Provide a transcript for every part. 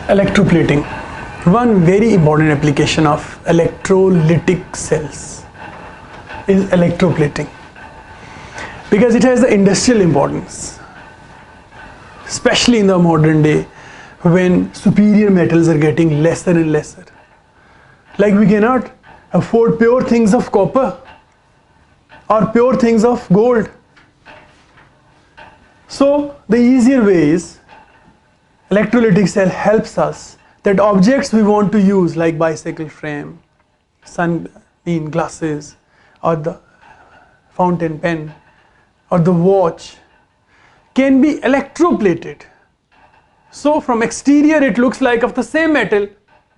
Electroplating. One very important application of electrolytic cells is electroplating because it has the industrial importance, especially in the modern day when superior metals are getting lesser and lesser. Like we cannot afford pure things of copper or pure things of gold. So the easier way is electrolytic cell helps us that objects we want to use like bicycle frame, sunbeam glasses, or the fountain pen or the watch can be electroplated. So from exterior it looks like of the same metal,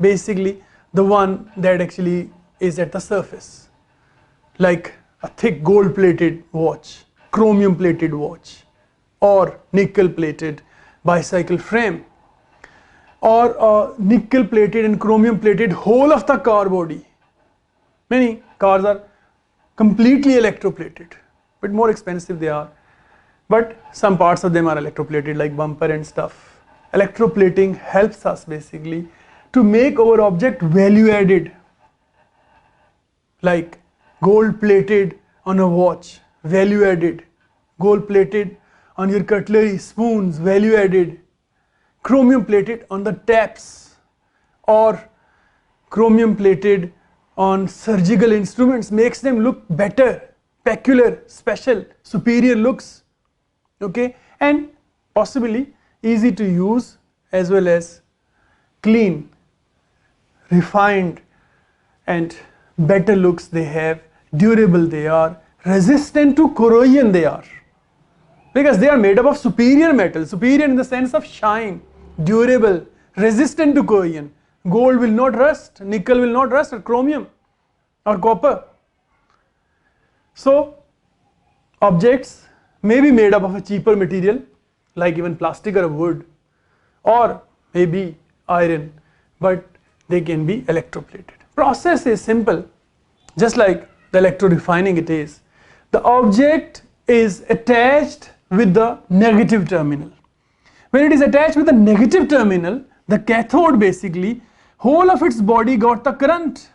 basically the one that actually is at the surface, like a thick gold plated watch, chromium plated watch, or nickel plated bicycle frame, or a nickel plated and chromium plated whole of the car body. Many cars are completely electroplated, but more expensive they are, but some parts of them are electroplated like bumper and stuff. Electroplating helps us basically to make our object value added, like gold plated on a watch, value added, gold plated on your cutlery, spoons, value added, chromium plated on the taps, or chromium plated on surgical instruments, makes them look better, peculiar, special, superior looks, okay, and possibly easy to use as well as clean, refined and better looks they have, durable they are, resistant to corrosion they are, because they are made up of superior metal, superior in the sense of shine, durable, resistant to corrosion. Gold will not rust, nickel will not rust, or chromium or copper. So objects may be made up of a cheaper material like even plastic or wood, or maybe iron, but they can be electroplated. Process is simple, just like the electro refining it is. The object is attached with the negative terminal. When it is attached with the negative terminal, the cathode basically, whole of its body got the current,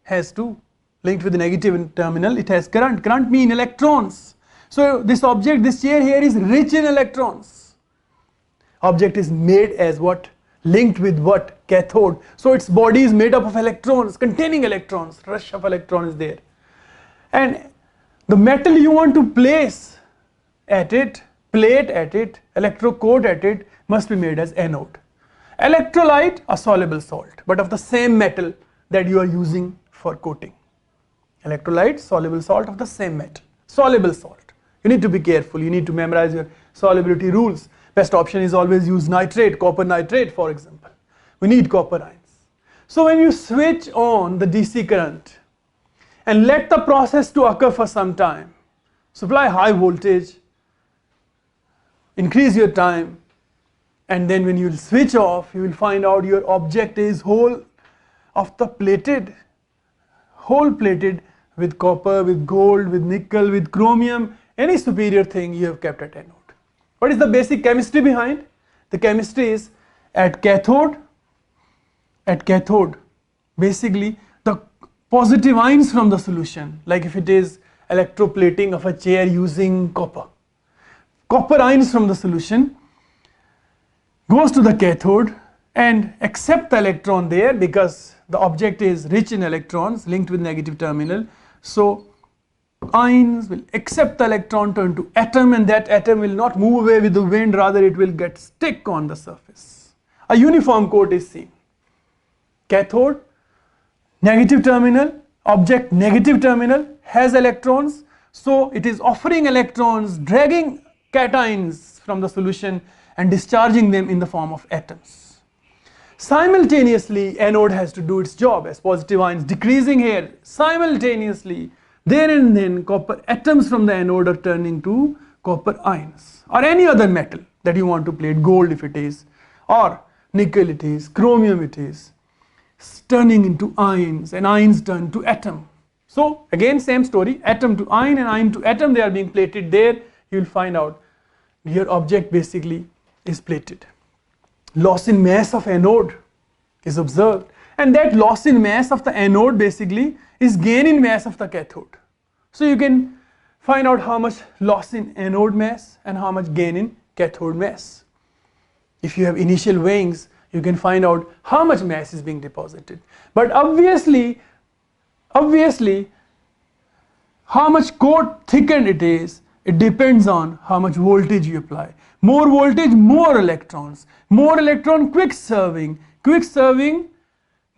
has to linked with the negative terminal, it has current. Current mean electrons. So this object, this chair here is rich in electrons. Object is made as what? Linked with what? Cathode. So its body is made up of electrons, containing electrons, rush of electrons is there. And the metal you want to place at it, plate at it, electrocoat at it, must be made as anode. Electrolyte, a soluble salt, but of the same metal that you are using for coating. Electrolyte, soluble salt of the same metal, soluble salt. You need to be careful, you need to memorize your solubility rules. Best option is always use nitrate, copper nitrate for example. We need copper ions. So when you switch on the DC current and let the process to occur for some time, supply high voltage, increase your time, and then when you will switch off, you will find out your object is whole of the plated, whole plated with copper, with gold, with nickel, with chromium, any superior thing you have kept at anode. What is the basic chemistry behind? The chemistry is at cathode, basically the positive ions from the solution, like if it is electroplating of a chair using copper. Copper ions from the solution goes to the cathode and accept the electron there because the object is rich in electrons linked with negative terminal. So ions will accept the electron, turn to atom, and that atom will not move away with the wind, rather it will get stick on the surface. A uniform coat is seen. Cathode, negative terminal, object negative terminal has electrons, so it is offering electrons, dragging cations from the solution and discharging them in the form of atoms. Simultaneously, anode has to do its job as positive ions decreasing here. Simultaneously, there and then copper atoms from the anode are turning to copper ions, or any other metal that you want to plate, gold if it is, or nickel it is, chromium it is, turning into ions, and ions turn to atom. So again same story, atom to ion and ion to atom, they are being plated there. You will find out your object basically is plated. loss in mass of anode is observed, and that loss in mass of the anode basically is gain in mass of the cathode. So you can find out how much loss in anode mass and how much gain in cathode mass. If you have initial weighings, you can find out how much mass is being deposited. But obviously how much coat thickened it is, it depends on how much voltage you apply. More voltage, more electrons. More electron, quick serving. Quick serving,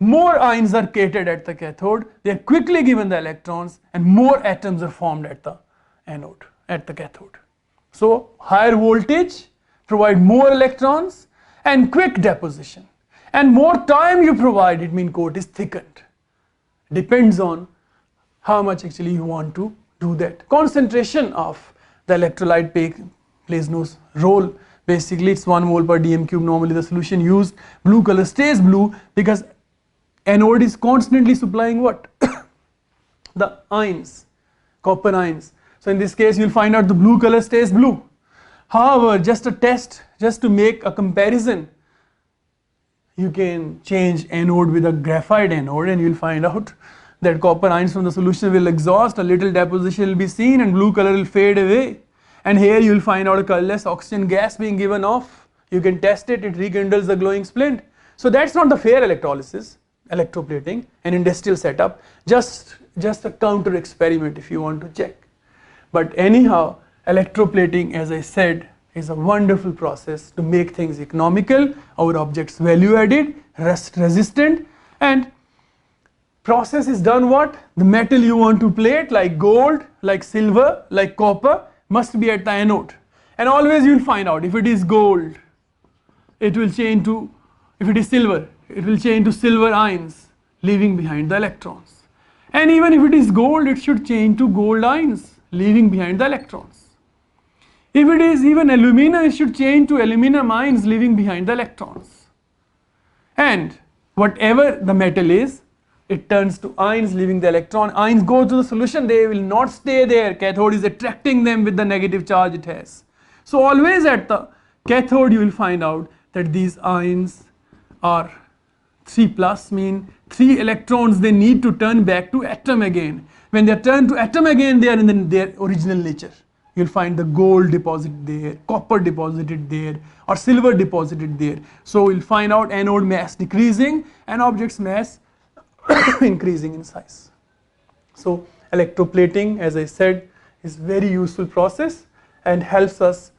more ions are created at the cathode. They are quickly given the electrons, and more atoms are formed at the anode, at the cathode. So higher voltage provide more electrons and quick deposition. And more time you provide, it means coat is thickened. Depends on how much actually you want to do that. Concentration of the electrolyte plays no role. Basically it's 1 mole per dm cube. Normally the solution used, blue color stays blue because anode is constantly supplying what? The ions, copper ions. So in this case you'll find out the blue color stays blue. However, just a test, just to make a comparison, you can change anode with a graphite anode and you'll find out that copper ions from the solution will exhaust, a little deposition will be seen, and blue color will fade away. And here you will find out a colorless oxygen gas being given off. You can test it, it rekindles the glowing splint. So that's not the fair electrolysis, electroplating, an industrial setup, just a counter experiment if you want to check. But anyhow, electroplating, as I said, is a wonderful process to make things economical, our objects value added, rust resistant, and process is done what? The metal you want to plate, like gold, like silver, like copper, must be at the anode. And always you will find out, if it is gold, it will change to, if it is silver, it will change to silver ions, leaving behind the electrons. And even if it is gold, it should change to gold ions, leaving behind the electrons. If it is even alumina, it should change to aluminum ions, leaving behind the electrons. And whatever the metal is, it turns to ions, leaving the electron. Ions go to the solution, they will not stay there. Cathode is attracting them with the negative charge it has. So always at the cathode you will find out that these ions are 3 plus, mean 3 electrons they need to turn back to atom again. When they are turned to atom again, they are in their original nature. You'll find the gold deposited there, copper deposited there, or silver deposited there. So we'll find out anode mass decreasing and object's mass increasing in size. So electroplating, as I said, is very useful process and helps us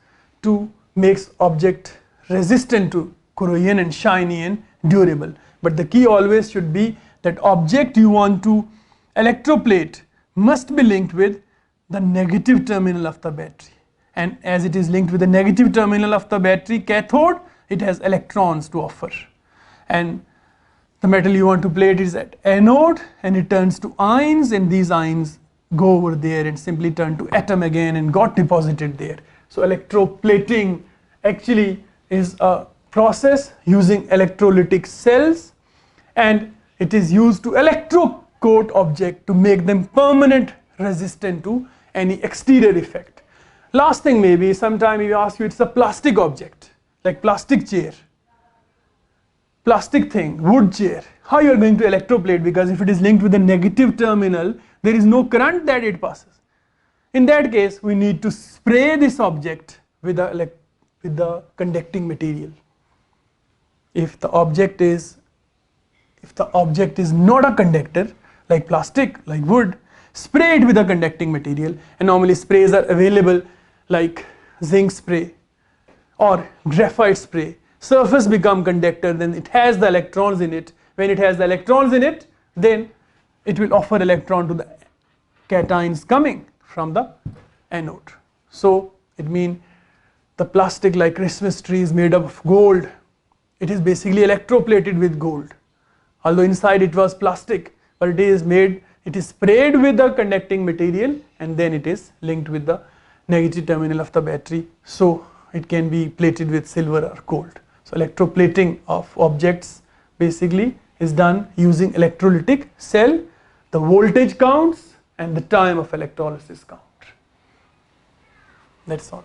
to make object resistant to corrosion and shiny and durable. But the key always should be that object you want to electroplate must be linked with the negative terminal of the battery. And as it is linked with the negative terminal of the battery cathode, it has electrons to offer. And the metal you want to plate is at anode and it turns to ions, and these ions go over there and simply turn to atom again and got deposited there. So electroplating actually is a process using electrolytic cells, and it is used to electrocoat object to make them permanent resistant to any exterior effect. Last thing, maybe sometime we ask you, it's a plastic object like plastic chair, plastic thing, wood chair, how you are going to electroplate, because if it is linked with a negative terminal, there is no current that it passes. In that case, we need to spray this object with the conducting material. If the object is not a conductor, like plastic, like wood, spray it with a conducting material, and normally sprays are available like zinc spray or graphite spray. Surface become conductor, then it has the electrons in it. When it has the electrons in it, then it will offer electron to the cations coming from the anode. So it means the plastic like Christmas tree is made up of gold. It is basically electroplated with gold. Although inside it was plastic, but it is sprayed with the conducting material and then it is linked with the negative terminal of the battery. So it can be plated with silver or gold. So electroplating of objects basically is done using electrolytic cell. The voltage counts and the time of electrolysis count. That's all.